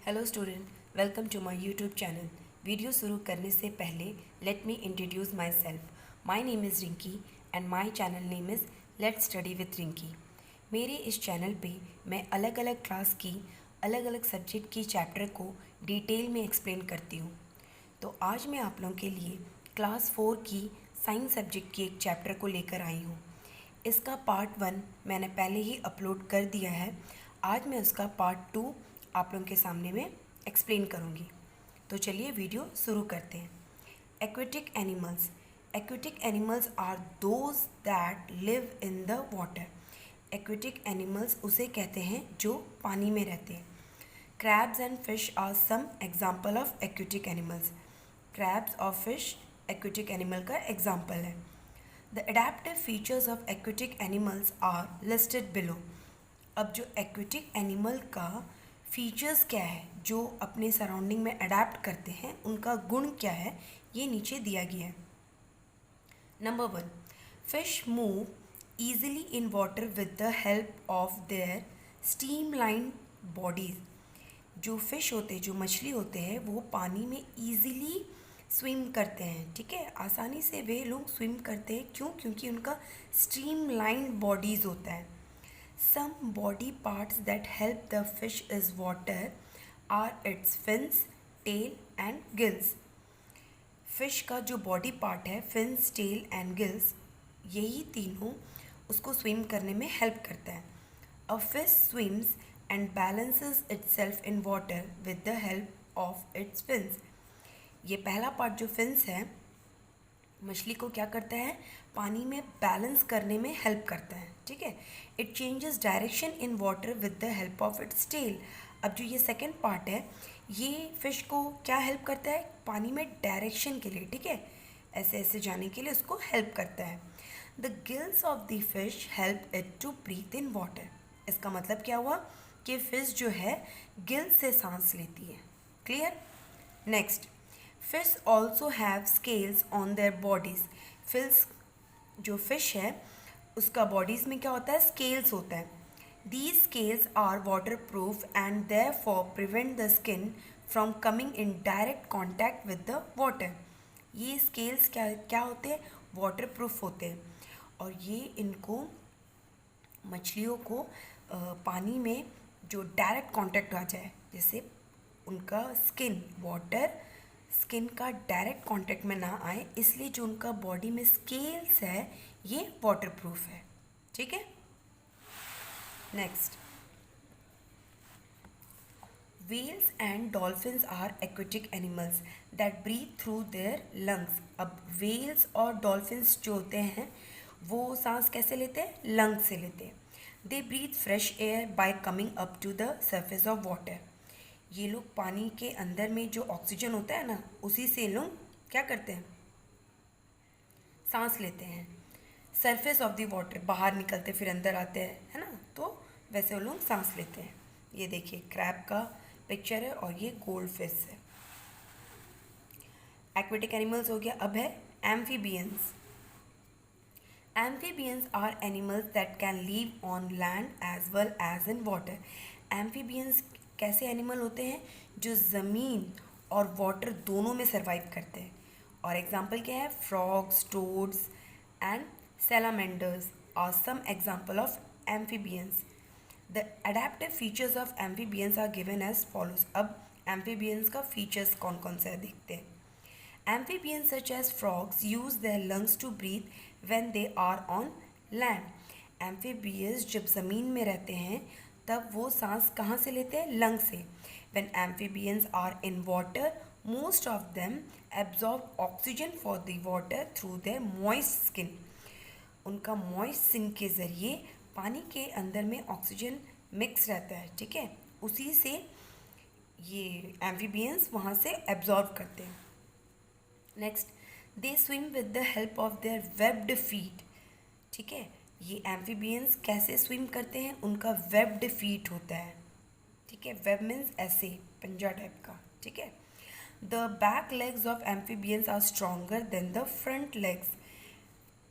Hello student, welcome to my YouTube channel. Video शुरू करने से पहले let me introduce myself. My name is Rinki and my channel name is let's study with Rinki. मेरे इस channel पे मैं अलग अलग क्लास की अलग अलग सब्जेक्ट की चैप्टर को डिटेल में एक्सप्लेन करती हूँ। तो आज मैं आप लोगों के लिए क्लास 4 की साइंस सब्जेक्ट की एक चैप्टर को लेकर आई हूँ। इसका पार्ट 1 मैंने पहले ही अपलोड कर दिया है। आज मैं उसका पार्ट 2 आप लोगों के सामने में एक्सप्लेन करूँगी। तो चलिए वीडियो शुरू करते हैं। Aquatic animals. Aquatic animals are those that live in the water. Aquatic animals उसे कहते हैं जो पानी में रहते हैं। Crabs and fish are some example of aquatic animals. Crabs और फिश एक्वेटिक एनिमल का एग्जाम्पल है। The adaptive features of aquatic animals are listed below. अब जो एक्वेटिक एनिमल का फीचर्स क्या है, जो अपने सराउंडिंग में अडेप्ट करते हैं, उनका गुण क्या है, ये नीचे दिया गया है। Number 1, fish move easily in water with the help of there streamline bodies. जो फिश होते हैं, जो मछली होते हैं, वो पानी में ईजिली स्विम करते हैं। ठीक है, आसानी से वे लोग स्विम करते हैं। क्यों? क्योंकि उनका स्ट्रीमलाइन बॉडीज होता है। Some body parts that help the fish is water are its fins, tail and gills. Fish का जो बॉडी पार्ट है, फिन्स, टेल एंड गिल्स, यही तीनों उसको स्विम करने में हेल्प करता है। A fish swims and balances itself in water with the help of it's fins. ये पहला पार्ट जो फिन्स है, मछली को क्या करता है, पानी में बैलेंस करने में हेल्प करता है। ठीक है, it changes direction in water with the help of its tail. अब जो ये सेकेंड पार्ट है, ये फिश को क्या हेल्प करता है, पानी में डायरेक्शन के लिए। ठीक है, ऐसे ऐसे जाने के लिए उसको हेल्प करता है। The gills of the fish help it to breathe in water. इसका मतलब क्या हुआ कि फिश जो है गिल्स से सांस लेती है। Clear? Next, fish also have scales on their bodies. Fish जो फिश है उसका बॉडीज़ में क्या होता है, स्केल्स होता है। These scales are waterproof and therefore prevent the skin from coming in direct contact with the water. ये स्केल्स क्या क्या होते हैं, वाटर प्रूफ होते हैं, और ये इनको मछलियों को पानी में जो डायरेक्ट कांटेक्ट आ जाए, जैसे उनका स्किन, वाटर स्किन का डायरेक्ट कांटेक्ट में ना आए, इसलिए जो उनका बॉडी में स्केल्स है ये वाटर प्रूफ है। ठीक है, next, whales and dolphins are aquatic animals that breathe through their lungs. अब व्हेल्स और डॉल्फिन्स जो होते हैं वो सांस कैसे लेते हैं, लंग्स से लेते हैं। They breathe fresh air by coming up to the surface of water. ये लोग पानी के अंदर में जो ऑक्सीजन होता है ना, उसी से लोग क्या करते हैं, सांस लेते हैं। सरफेस ऑफ द वाटर, बाहर निकलते फिर अंदर आते हैं, है ना, तो वैसे वो लोग सांस लेते हैं। ये देखिए क्रैब का पिक्चर है और ये गोल्ड फिश है। एक्वेटिक एनिमल्स हो गया। अब है amphibians. Amphibians are animals that can live on land as well as in water. Amphibians कैसे एनिमल होते हैं, जो ज़मीन और वाटर दोनों में सर्वाइव करते हैं। और एग्जाम्पल क्या है, frogs, toads and salamanders are some example of amphibians. The adaptive features of amphibians are given as follows. अब एम्फीबियंस का फीचर्स कौन कौन से है देखते हैं। Amphibians such as frogs use their lungs to breathe when they are on land. Amphibians जब ज़मीन में रहते हैं तब वो सांस कहाँ से लेते हैं, लंग से। When amphibians are in water, most of them absorb oxygen for the water through their moist skin. उनका moist skin के ज़रिए पानी के अंदर में ऑक्सीजन मिक्स रहता है। ठीक है, उसी से ये एम्फीबियंस वहाँ से एब्जॉर्ब करते हैं। Next, they swim with the help of there webbed feet. ठीक है, ये एम्फीबियंस कैसे स्विम करते हैं, उनका वेब्ड फीट होता है। ठीक है, वेब मीन्स ऐसे पंजा टाइप का। ठीक है, the back legs of amphibians are stronger than the front legs.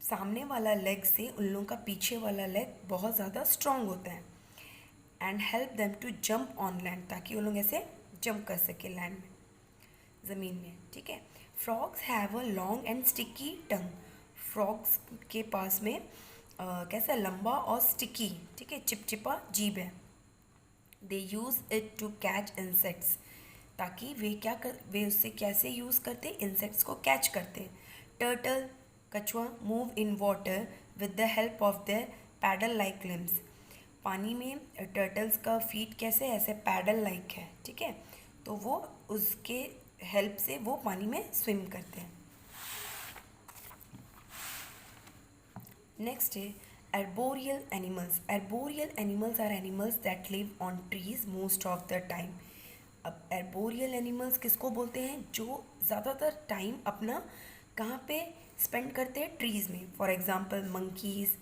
सामने वाला लेग से उन लोगों का पीछे वाला लेग बहुत ज़्यादा स्ट्रॉन्ग होता है। And help them to jump on land, ताकि वो लोग ऐसे जंप कर सके लैंड में, ज़मीन में, ठीक है। Frogs have a long and sticky tongue, frogs के पास में कैसा लंबा और स्टिकी, ठीक है, चिपचिपा जीभ है। They use it to catch insects, ताकि वे उससे कैसे यूज़ करते, इंसेक्ट्स को कैच करते। टर्टल, कछुआ, move in water with the help of their paddle like limbs, पानी में टर्टल्स का फीट कैसे, ऐसे पैडल लाइक है, ठीक है, तो वो उसके हेल्प से वो पानी में स्विम करते हैं। नेक्स्ट है arboreal animals. Arboreal animals are animals that live on trees most of the time. अब arboreal animals किसको बोलते हैं, जो ज़्यादातर टाइम अपना कहाँ पे स्पेंड करते हैं, ट्रीज़ में। फॉर एग्जाम्पल मंकीज़,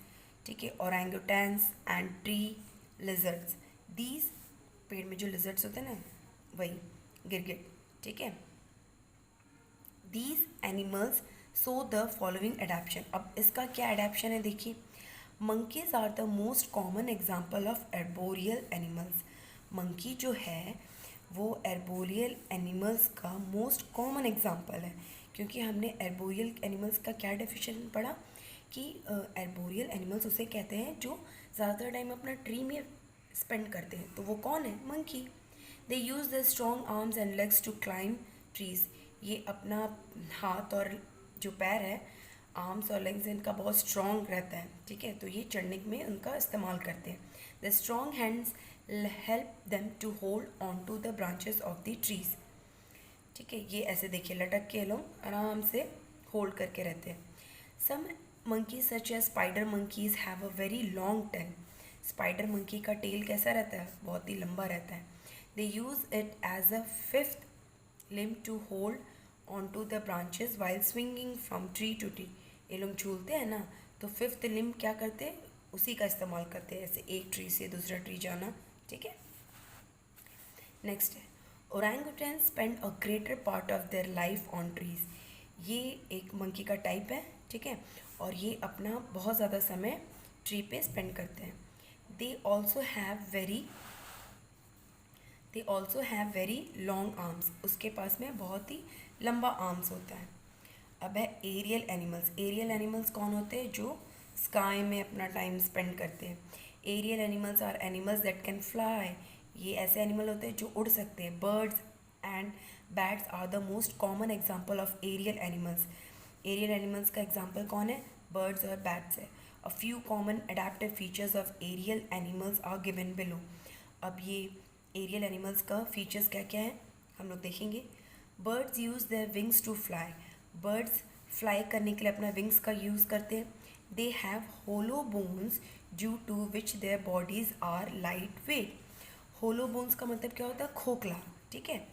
ठीक है, ओरेंगुटैन्स एंड ट्री लिजर्ड्स। दीज, पेड़ में जो लिजर्ड्स होते हैं ना, वही गिरगिट, ठीक है। These animals show the following adaptation. अब इसका क्या एडेप्शन है, देखिए। Monkeys are the most common example of arboreal animals. Monkey जो है वो एर्बोरियल एनिमल्स का मोस्ट कॉमन एग्जाम्पल है, क्योंकि हमने एर्बोरियल एनिमल्स का क्या डेफिनेशन पढ़ा कि एर्बोरियल एनिमल्स उसे कहते हैं जो ज़्यादातर टाइम अपना ट्री में स्पेंड करते हैं। तो वो कौन है, monkey. They use the strong arms and legs to climb trees. ये अपना हाथ और जो पैर है, आर्म्स और लेग्स इनका बहुत स्ट्रॉन्ग रहता है, ठीक है, तो ये चढ़ने में उनका इस्तेमाल करते हैं। The strong hands help them to hold on to the branches of the trees, ठीक है, ये ऐसे देखिए लटक के लोग आराम से होल्ड करके रहते हैं। Some monkeys such as spider monkeys have a very long tail. Spider monkey का टेल कैसा रहता है, बहुत ही लंबा रहता है। They use it as a fifth limb to hold on to the branches while swinging from tree to tree. ये लोग झूलते हैं ना, तो फिफ्थ लिम्ब क्या करते हैं, उसी का इस्तेमाल करते हैं, ऐसे एक ट्री से दूसरा ट्री जाना, ठीक है। नेक्स्ट है ओरेंगुटैन spend a greater part of their life on trees. ये एक मंकी का टाइप है, ठीक है, और ये अपना बहुत ज़्यादा समय ट्री पे स्पेंड करते हैं। दे also have very long arms. उसके पास में बहुत ही लंबा आर्म्स होता है। अब है एरियल एनिमल्स। एरियल एनिमल्स कौन होते हैं, जो स्काई में अपना टाइम स्पेंड करते हैं। Aerial animals are animals that can fly. ये ऐसे एनिमल होते हैं जो उड़ सकते हैं। Birds and bats are the most common example of aerial animals. Aerial animals का एग्जाम्पल कौन है, बर्ड्स और बैट्स है। A few common adaptive features of aerial animals are given below. अब ये एरियल एनिमल्स का फीचर्स क्या क्या है हम लोग देखेंगे। Birds use their wings to fly. Birds fly करने के लिए अपना विंग्स का यूज़ करते हैं। They have hollow bones due to which their bodies are lightweight. Hollow bones का मतलब क्या होता है, खोखला, ठीक है,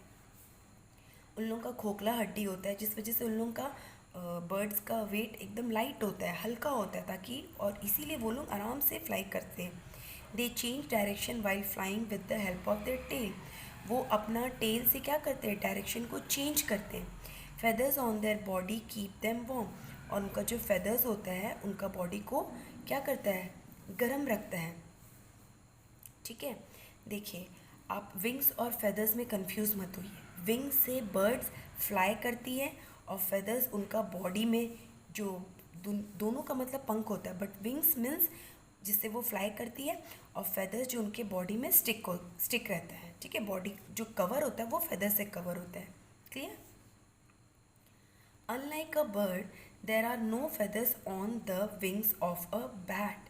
उन लोगों का खोखला हड्डी होता है, जिस वजह से उन लोगों का बर्ड्स का वेट एकदम लाइट होता है, हल्का होता है, ताकि और इसीलिए वो लोग आराम से फ्लाई करते हैं। They change direction while flying with the help of their tail. वो अपना टेल से क्या करते हैं, डायरेक्शन को चेंज करते हैं। Feathers on their body keep them warm. और उनका जो फेदर्स होता है उनका बॉडी को क्या करता है, गर्म रखता है, ठीक है। देखिए आप विंग्स और फेदर्स में कंफ्यूज मत होइए। विंग्स से बर्ड्स फ्लाई करती है और फेदर्स उनका बॉडी में जो दोनों का मतलब पंख होता है, बट विंग्स मीन्स जिससे वो फ्लाई करती है, और फेदर्स जो उनके बॉडी में स्टिक रहता है, ठीक है, बॉडी जो कवर होता है वो फेदर से कवर होता है। Clear. Unlike a bird there are no feathers on the wings of a bat.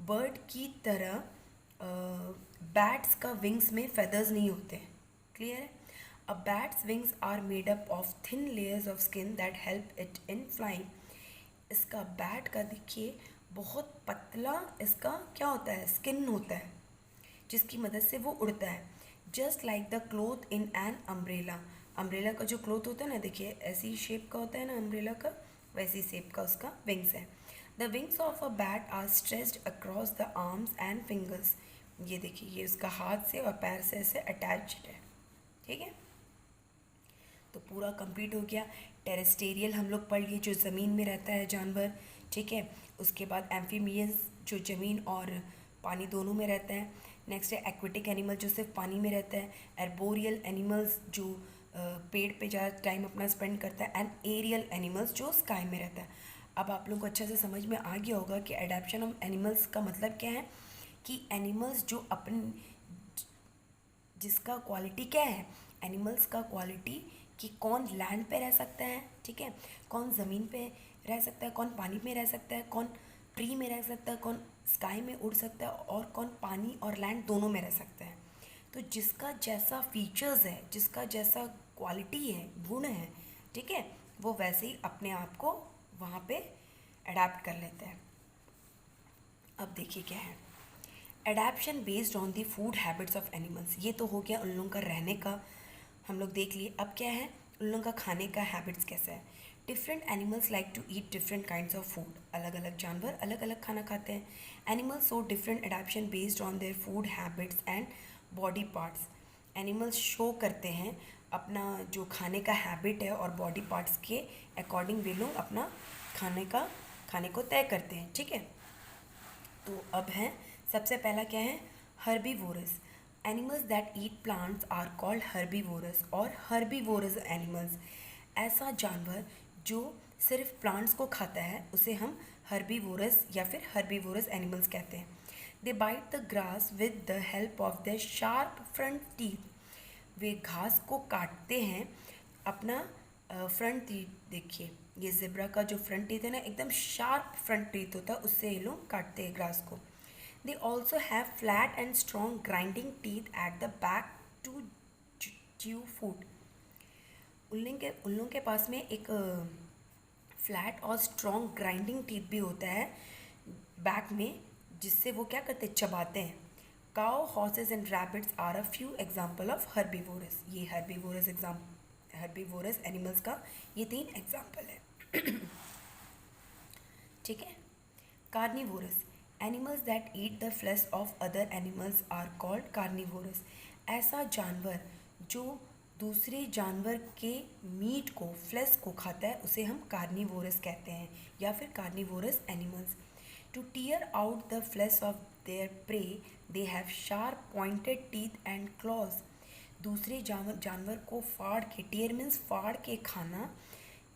Bird की तरह बैट्स का विंग्स में फेदर्स नहीं होते हैं। क्लियर है। A bat's wings are made up of thin layers of skin that help it in flying. इसका bat का देखिए बहुत पतला इसका क्या होता है, स्किन होता है, जिसकी मदद से वो उड़ता है। Just like the cloth in an umbrella. Umbrella का जो क्लोथ होता है ना, देखिए ऐसी शेप का होता है ना अम्ब्रेला का, वैसी शेप का उसका विंग्स है। The wings of a bat are stretched across the arms and fingers. ये देखिए ये उसका हाथ से और पैर से ऐसे अटैच्ड है, ठीक है। तो पूरा कंप्लीट हो गया। टेरेस्टेरियल हम लोग पढ़ लिए, जो ज़मीन में रहता है जानवर, ठीक है। उसके बाद एम्फीबियंस जो ज़मीन और पानी दोनों में रहता है। नेक्स्ट है एक्वेटिक एनिमल जो सिर्फ पानी में रहता है, एर्बोरियल एनिमल्स जो पेड़ पे ज़्यादा टाइम अपना स्पेंड करता है, एंड एरियल एनिमल्स जो स्काई में रहता है। अब आप लोगों को अच्छे से समझ में आ गया होगा कि एडेप्शन ऑफ एनिमल्स का मतलब क्या है, कि एनिमल्स जो अपन जिसका क्वालिटी क्या है, एनिमल्स का क्वालिटी कि कौन लैंड पे रह सकता है, ठीक है, कौन ज़मीन पे रह सकता है, कौन पानी में रह सकता है, कौन ट्री में रह सकता है, कौन स्काई में उड़ सकता है, और कौन पानी और लैंड दोनों में रह सकता है। तो जिसका जैसा फीचर्स है, जिसका जैसा क्वालिटी है, गुण है, ठीक है, वो वैसे ही अपने आप को वहाँ पे अडेप्ट कर लेता है। अब देखिए क्या है, adaptation based on the food habits of animals. ये तो हो गया उन लोगों का रहने का, हम लोग देख लिए। अब क्या है, उन लोगों का खाने का हैबिट्स कैसा है। Different animals like to eat different kinds of food. अलग अलग जानवर अलग अलग खाना खाते हैं। Animals show different adaptation based on their food habits and body parts. Animals show करते हैं अपना जो खाने का हैबिट है और बॉडी पार्ट्स के अकॉर्डिंग वे लोग अपना खाने को तय करते हैं, ठीक है। तो अब है, सबसे पहला क्या है, herbivorous. Animals that eat plants are called herbivorous और हर्बीवोरस एनिमल्स। ऐसा जानवर जो सिर्फ प्लांट्स को खाता है उसे हम हर्बीवोरस या फिर हर्बीवोरस एनिमल्स कहते हैं। They bite the grass with the help of the sharp front teeth. वे घास को काटते हैं अपना फ्रंट टीथ। देखिए ये ज़ेब्रा का जो फ्रंट टीथ है ना, एकदम शार्प फ्रंट टीथ होता है, उससे ये लोग काटते हैं ग्रास को। They also have flat and strong grinding teeth at the back to chew food. उन लोगों के पास में एक फ्लैट और स्ट्रॉन्ग ग्राइंडिंग टीथ भी होता है बैक में, जिससे वो क्या करते हैं, चबाते हैं। Cow, horses and rabbits are a few example of herbivorous. ये हर्बीवोरस एनिमल्स का ये 3 एग्जाम्पल है। ठीक है। Carnivorous. Animals that eat the flesh of other animals are called carnivorous. ऐसा जानवर जो दूसरे जानवर के मीट को, फ्लेश को खाता है, उसे हम कार्निवोरस कहते हैं या फिर carnivorous animals. To tear out the flesh of their prey they have sharp pointed teeth and claws. दूसरे जानवर को फाड़ के, टीयर मीन्स फाड़ के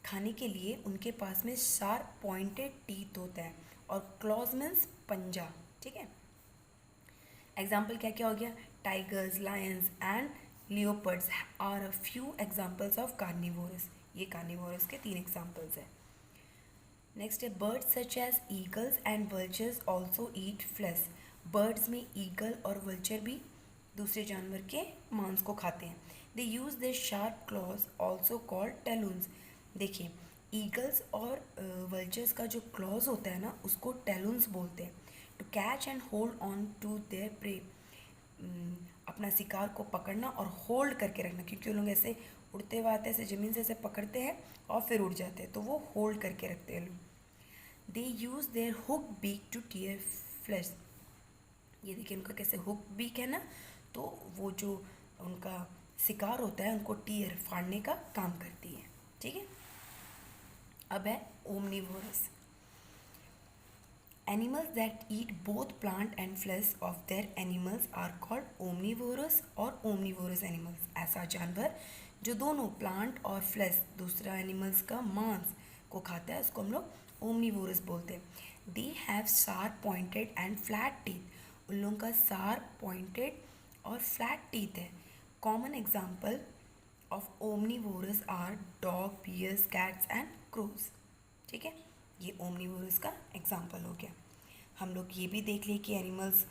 खाने के लिए उनके पास में शार्प पॉइंटेड टीथ होता है, और क्लॉज मीन्स पंजा, ठीक है। एग्जाम्पल क्या क्या हो गया, tigers, lions and leopards are a few examples of carnivorous. ये कार्निवोरस के 3 एग्जाम्पल्स हैं। नेक्स्ट है, birds such as eagles and vultures also eat flesh. Birds में ईगल और वल्चर भी दूसरे जानवर के मांस को खाते हैं। They use their sharp claws also called talons. देखिए ईगल्स और वल्चर्स का जो क्लॉज होता है ना, उसको टेलून्स बोलते हैं। To catch and hold on to their prey. अपना शिकार को पकड़ना और होल्ड करके रखना, क्योंकि वो लोग ऐसे उड़ते हुए आते हैं, ऐसे ज़मीन से ऐसे पकड़ते हैं और फिर उड़ जाते हैं, तो वो होल्ड करके रखते हैं लोग। They use their hook beak to tear flesh. ये देखिए उनका कैसे हुक बीक है ना, तो वो जो उनका शिकार होता है उनको टीयर, फाड़ने का काम करती है, ठीक है। अब है omnivorous. Animals that eat both plant and flesh of their animals are called omnivorous और ओमनीवोरस एनिमल्स। ऐसा जानवर जो दोनों प्लांट और फ्लेश, दूसरा एनिमल्स का मांस को खाता है, उसको हम लोग ओमनीवोरस बोलते हैं। They have sharp pointed and flat teeth. उन लोगों का शार्प पॉइंटेड और फ्लैट टीथ है। Common example of omnivorous are dog, bears, cats and crows, ठीक है। ये ओमनीवोरस का एग्जाम्पल हो गया। हम लोग ये भी देख लिए कि एनिमल्स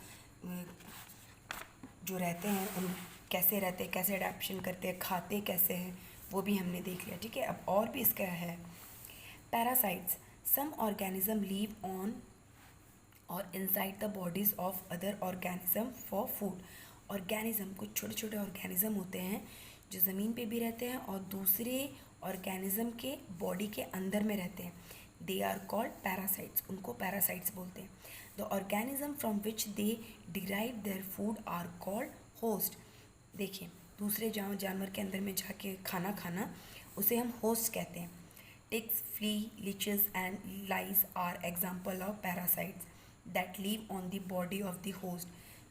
जो रहते हैं उन कैसे रहते हैं, कैसे अडेप्शन करते हैं, खाते कैसे हैं, वो भी हमने देख लिया, ठीक है। अब और भी इसका है, parasites. Some organism live on or inside the bodies of other organism for food. Organism, कुछ छोटे छोटे ऑर्गेनिज्म होते हैं जो ज़मीन पे भी रहते हैं और दूसरे ऑर्गेनिज्म के बॉडी के अंदर में रहते हैं। दे आर कॉल्ड पैरासाइट्स, उनको पैरासाइट्स बोलते हैं। The organism from which they derive their food are called host. देखिए दूसरे जानवर के अंदर में जाके खाना उसे हम होस्ट कहते हैं। Ticks, flea, leeches and lice are example of parasites that live on the body of the host.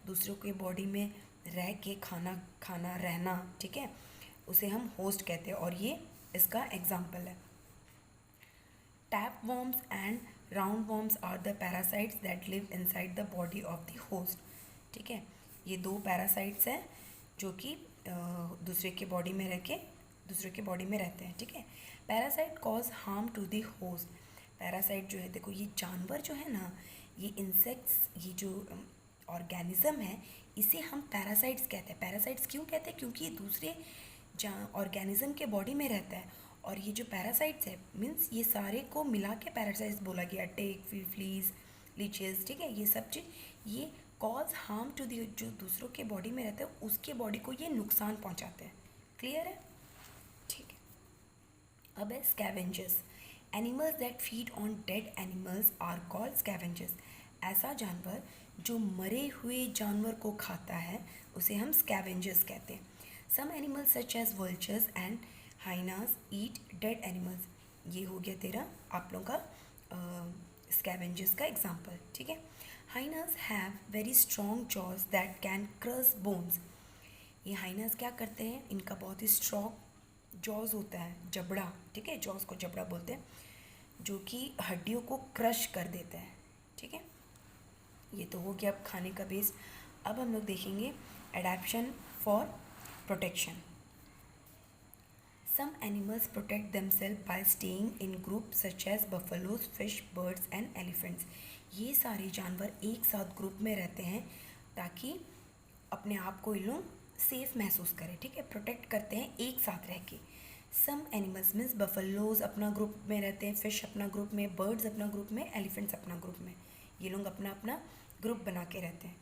दूसरों के बॉडी में रह के खाना रहना, ठीक है, उसे हम होस्ट कहते हैं, और ये इसका एग्जाम्पल है। Tapeworms and roundworms are the parasites that live inside the body of the host। ठीक है, ये दो पैरासाइट्स हैं जो कि दूसरे के बॉडी में रहते हैं। ठीक है, parasite cause harm to the host. Parasite जो है, देखो ये जानवर जो है ना, ये इंसेक्ट्स, ये जो ऑर्गेनिज्म है, इसे हम पैरासाइट्स कहते हैं। पैरासाइट्स क्यों कहते हैं? क्योंकि ये दूसरे ऑर्गेनिज्म के बॉडी में रहता है। और ये जो पैरासाइट्स है, मीन्स ये सारे को मिला के पैरासाइट्स बोला गया। टिक, फ्लीज, लीचेस, ठीक है, ये सब चीज़ ये कॉज हार्म टू दी, जो दूसरों के बॉडी में रहता है उसके बॉडी को ये नुकसान पहुंचाते हैं। क्लियर है? ठीक है। अब है scavengers. Animals that feed on dead animals are called scavengers. ऐसा जानवर जो मरे हुए जानवर को खाता है उसे हम स्कैवेंजर्स कहते हैं। Some animals such as vultures and hyenas eat dead animals. ये हो गया तेरा आप लोगों का स्कैवेंजर्स का एग्जाम्पल। ठीक है, hyenas have very strong jaws that can crush bones. ये हाइनास क्या करते हैं? इनका बहुत ही स्ट्रॉन्ग जॉज होता है, जबड़ा। ठीक है, जॉज को जबड़ा बोलते हैं, जो कि हड्डियों को क्रश कर देता है। ठीक है, ये तो हो गया अब खाने का बेस। अब हम लोग देखेंगे adaptation for protection. Some animals protect themselves by staying in groups such as buffaloes, fish, birds and elephants। ये सारे जानवर एक साथ ग्रुप में रहते हैं ताकि अपने आप को ये लोग सेफ महसूस करें। ठीक है, प्रोटेक्ट करते हैं एक साथ रह के। सम एनिमल्स मीन्स बफलोज अपना ग्रुप में रहते हैं, फिश अपना ग्रुप में, बर्ड्स अपना ग्रुप में, एलिफेंट्स अपना ग्रुप में। ये लोग अपना अपना ग्रुप बना के रहते हैं।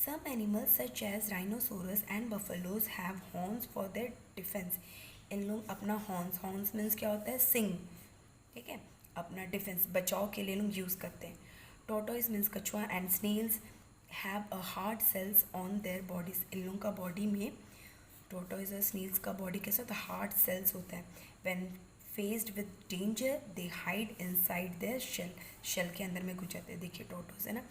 Some animals such as rhinoceros and buffaloes have horns for their defence. इन लोग अपना हॉर्न्स मीन्स क्या होता है? सिंग। ठीक है, अपना डिफेंस, बचाव के लिए लोग यूज़ करते हैं। टॉर्टोइस मीन्स कछुआ and snails have a hard shells on their bodies. इन लोगों का बॉडी में, टॉर्टोइस और स्नेल्स का बॉडी के साथ हार्ड सेल्स होता है। When faced with danger they hide inside their shell के अंदर में घुस जाते हैं। देखिए टॉर्टोइस है ना,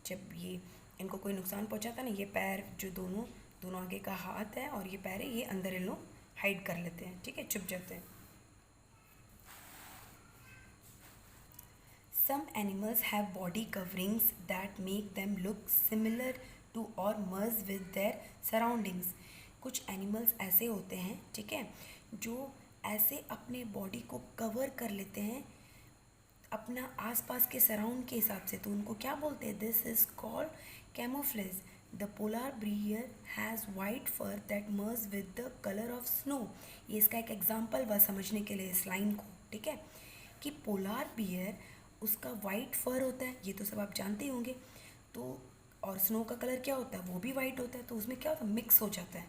जब ये इनको कोई नुकसान पहुंचाता है ना, ये पैर जो दोनों आगे का हाथ है और ये पैर है, ये अंदर इन लोग हाइड कर लेते हैं। ठीक है, छुप जाते हैं। Some animals have body coverings that make them look similar to और मर्ज विद देयर सराउंडिंग्स। कुछ एनिमल्स ऐसे होते हैं, ठीक है, जो ऐसे अपने बॉडी को कवर कर लेते हैं अपना आसपास के सराउंड के हिसाब से, तो उनको क्या बोलते हैं? This is called camouflage. The polar bear has white for that merge with the colour of snow. ये इसका एक एग्जाम्पल हुआ समझने के लिए इस लाइन को। ठीक है, कि पोलार बियर उसका वाइट फर होता है, ये तो सब आप जानते ही होंगे। तो और स्नो का कलर क्या होता है? वो भी वाइट होता है, तो उसमें क्या होता है? मिक्स हो जाता है।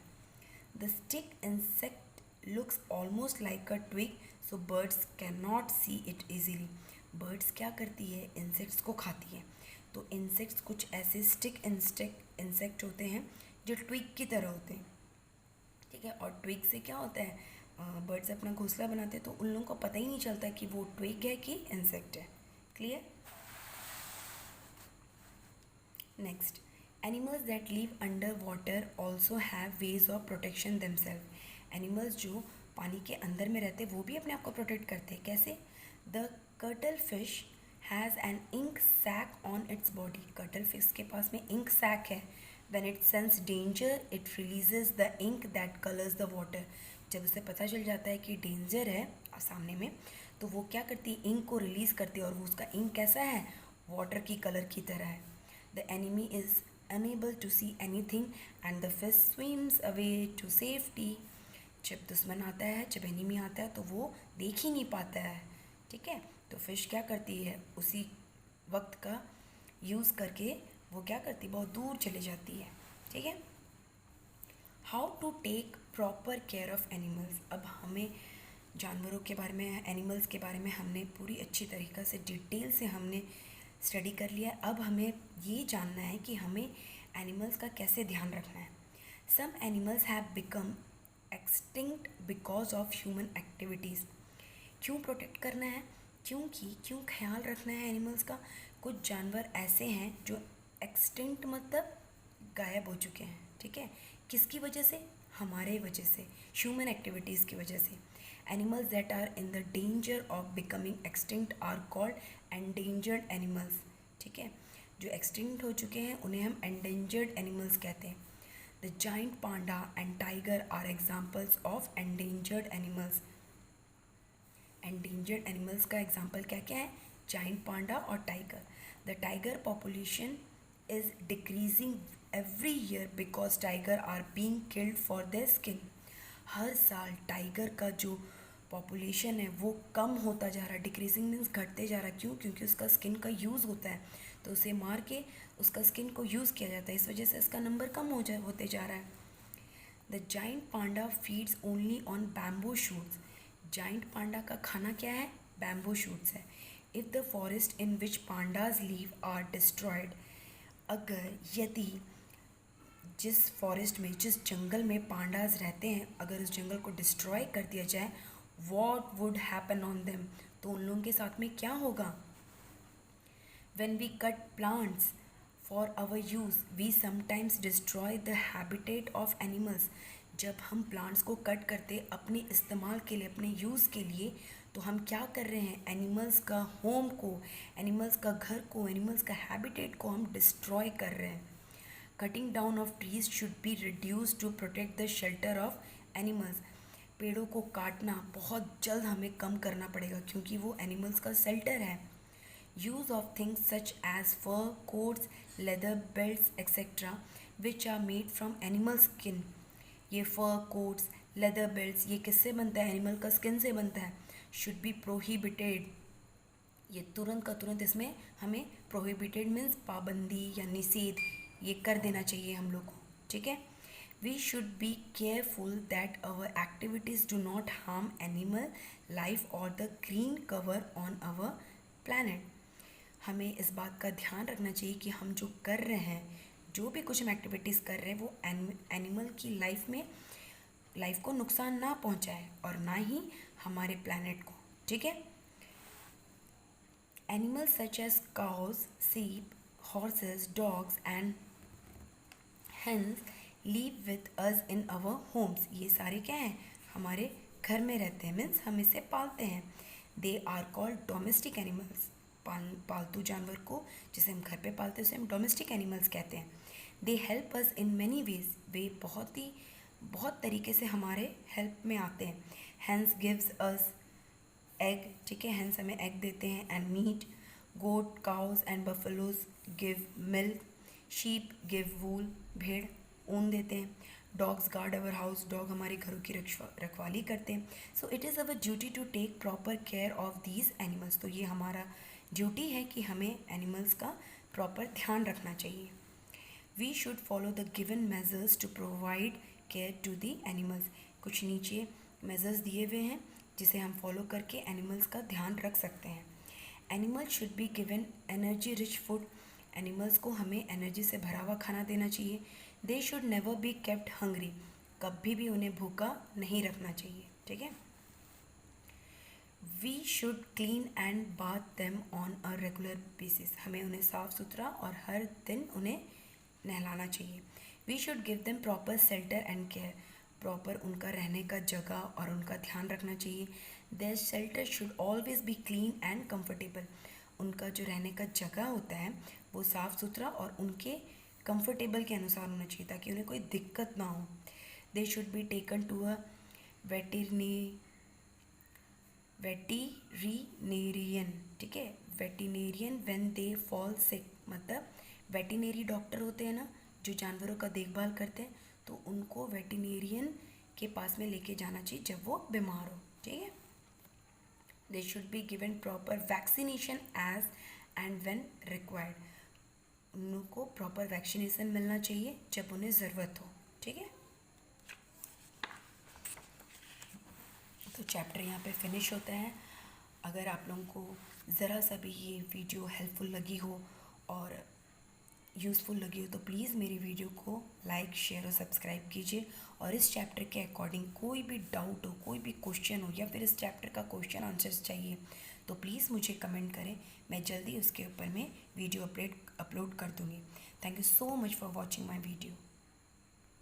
The stick insect looks almost like a twig so birds can not see it easily. Birds क्या करती है? इंसेक्ट्स को खाती है। तो इंसेक्ट्स कुछ ऐसे स्टिक इंसेक्ट होते हैं जो ट्विग की तरह होते हैं। ठीक है, और ट्विग से क्या होता है? बर्ड्स अपना घोंसला बनाते हैं, तो उन लोगों को पता ही नहीं चलता कि वो ट्विग है कि इंसेक्ट है। Clear? Next, animals that live under water also have ways of protection themselves. Animals जो पानी के अंदर में रहते हैं वो भी अपने आप को प्रोटेक्ट करते हैं। कैसे? The cuttle fish has an ink sac on its body. Cuttle fish के पास में इंक सैक है। When it sense danger it releases the ink that colours the water. जब उसे पता चल जाता है कि डेंजर है सामने में, तो वो क्या करती है? इंक को रिलीज़ करती है, और वो उसका इंक कैसा है? वाटर की कलर की तरह है। The enemy is unable to see anything and the fish swims away to safety. जब दुश्मन आता है, जब एनिमी आता है, तो वो देख ही नहीं पाता है। ठीक है, तो फिश क्या करती है? उसी वक्त का यूज़ करके वो क्या करती है? बहुत दूर चली जाती है। ठीक है, how to take proper care of animals. अब हमें जानवरों के बारे में, एनिमल्स के बारे में हमने पूरी अच्छी तरीक़ा से डिटेल से हमने स्टडी कर लिया। अब हमें ये जानना है कि हमें एनिमल्स का कैसे ध्यान रखना है। Some animals have become extinct because of human activities. क्यों प्रोटेक्ट करना है? क्यों ख्याल रखना है एनिमल्स का? कुछ जानवर ऐसे हैं जो एक्सटिंक्ट मतलब गायब हो चुके हैं, ठीक है। किसकी वजह से? हमारे वजह से, ह्यूमन एक्टिविटीज़ की वजह से। Animals that are in the danger of becoming extinct are called endangered animals, ठीक है। जो एक्सटिंक्ट हो चुके हैं उन्हें हम एंडेंजर्ड एनिमल्स कहते हैं। The giant panda and tiger are examples of endangered animals. Endangered animals का एग्जाम्पल क्या क्या है? जाइंट पांडा और tiger. The tiger population is decreasing every year because tiger are being killed for their skin. हर साल tiger का जो population है वो कम होता जा रहा है। डिक्रीजिंग मीन्स घटते जा रहा है। क्यों? क्योंकि उसका स्किन का यूज़ होता है, तो उसे मार के उसका स्किन को यूज़ किया जाता है, इस वजह से इसका नंबर कम होते जा रहा है। The giant panda feeds only on bamboo shoots. Giant panda का खाना क्या है? बैम्बू शूट्स है। If the forest in which pandas live are destroyed, यदि जिस फॉरेस्ट में, जिस जंगल में पांडाज रहते हैं, अगर उस जंगल को डिस्ट्रॉय कर दिया जाए, what would happen on them, तो उन लोगों के साथ में क्या होगा? When we cut plants for our use, we sometimes destroy the habitat of animals. जब हम प्लांट्स को कट करते अपने इस्तेमाल के लिए, अपने यूज़ के लिए, तो हम क्या कर रहे हैं? एनिमल्स का होम को, एनिमल्स का घर को, एनिमल्स का हैबिटेट को हम डिस्ट्रॉय कर रहे हैं। Cutting down of trees should be reduce to protect the shelter of animals. पेड़ों को काटना बहुत जल्द हमें कम करना पड़ेगा, क्योंकि वो एनिमल्स का शेल्टर है। Use of things such as fur coats, leather belts, etc., which are made from animal skin. ये fur coats, leather belts ये किससे बनता है? एनिमल का स्किन से बनता है। Should be prohibited. ये तुरंत का तुरंत इसमें हमें prohibited मीन्स पाबंदी या निषेध ये कर देना चाहिए हम लोग को, ठीक है। We should be careful that our activities do not harm animal life or the green cover on our planet. हमें इस बात का ध्यान रखना चाहिए कि हम जो कर रहे हैं, जो भी कुछ हम एक्टिविटीज़ कर रहे हैं, वो एनिमल की लाइफ को नुकसान ना पहुंचाए और ना ही हमारे प्लैनेट को, ठीक है। Animals such as cows, sheep, horses, dogs and hens live with us in our homes. ये सारे क्या हैं? हमारे घर में रहते हैं, मीन्स हम इसे पालते हैं। They are called domestic animals. पालतू जानवर को जिसे हम घर पे पालते हैं उसे हम डोमेस्टिक एनिमल्स कहते हैं। They help us in many ways. वे बहुत तरीके से हमारे हेल्प में आते हैं। हैंस गिव्स अस एग, ठीक है, हैंस हमें एग देते हैं, and meat. Goat, cows and buffaloes give milk. Sheep give wool, भेड़ ऊन देते हैं। Dogs guard our house, dog हमारे घरों की रखवाली करते हैं। So it is our duty to take proper care of these animals. तो ये हमारा ड्यूटी है कि हमें एनिमल्स का प्रॉपर ध्यान रखना चाहिए। We should follow the given measures to provide care to the animals. कुछ नीचे मेजर्स दिए हुए हैं जिसे हम फॉलो करके एनिमल्स का ध्यान रख सकते हैं। Animals should be given energy rich food. Animals को हमें एनर्जी से भरा हुआ खाना देना चाहिए। They should never be kept hungry. कभी भी उन्हें भूखा नहीं रखना चाहिए, ठीक है। We should clean and bath them on a regular basis. हमें उन्हें साफ़ सुथरा और हर दिन उन्हें नहलाना चाहिए। We should give them proper shelter and care. Proper उनका रहने का जगह और उनका ध्यान रखना चाहिए। Their shelter should always be clean and comfortable. उनका जो रहने का जगह होता है वो साफ़ सुथरा और उनके कंफर्टेबल के अनुसार होना चाहिए, ताकि उन्हें कोई दिक्कत ना हो। They should be taken to a veterinarian, ठीक है, वेटिनेरियन व्हेन दे फॉल सिक। मतलब वेटिनरी डॉक्टर होते हैं ना, जो जानवरों का देखभाल करते हैं, तो उनको वेटिनेरियन के पास में लेके जाना चाहिए जब वो बीमार हो, ठीक है। They should be given proper vaccination as and when required. उनको प्रॉपर वैक्सीनेशन मिलना चाहिए जब उन्हें ज़रूरत हो, ठीक है। तो चैप्टर यहाँ पे फिनिश होता है। अगर आप लोगों को ज़रा सा भी ये वीडियो हेल्पफुल लगी हो और यूज़फुल लगी हो तो प्लीज़ मेरी वीडियो को लाइक, शेयर और सब्सक्राइब कीजिए। और इस चैप्टर के अकॉर्डिंग कोई भी डाउट हो, कोई भी क्वेश्चन हो, या फिर इस चैप्टर का क्वेश्चन आंसर्स चाहिए, तो प्लीज़ मुझे कमेंट करें, मैं जल्दी उसके ऊपर में वीडियो अपलोड कर दूँगी। Thank you so much for watching my video.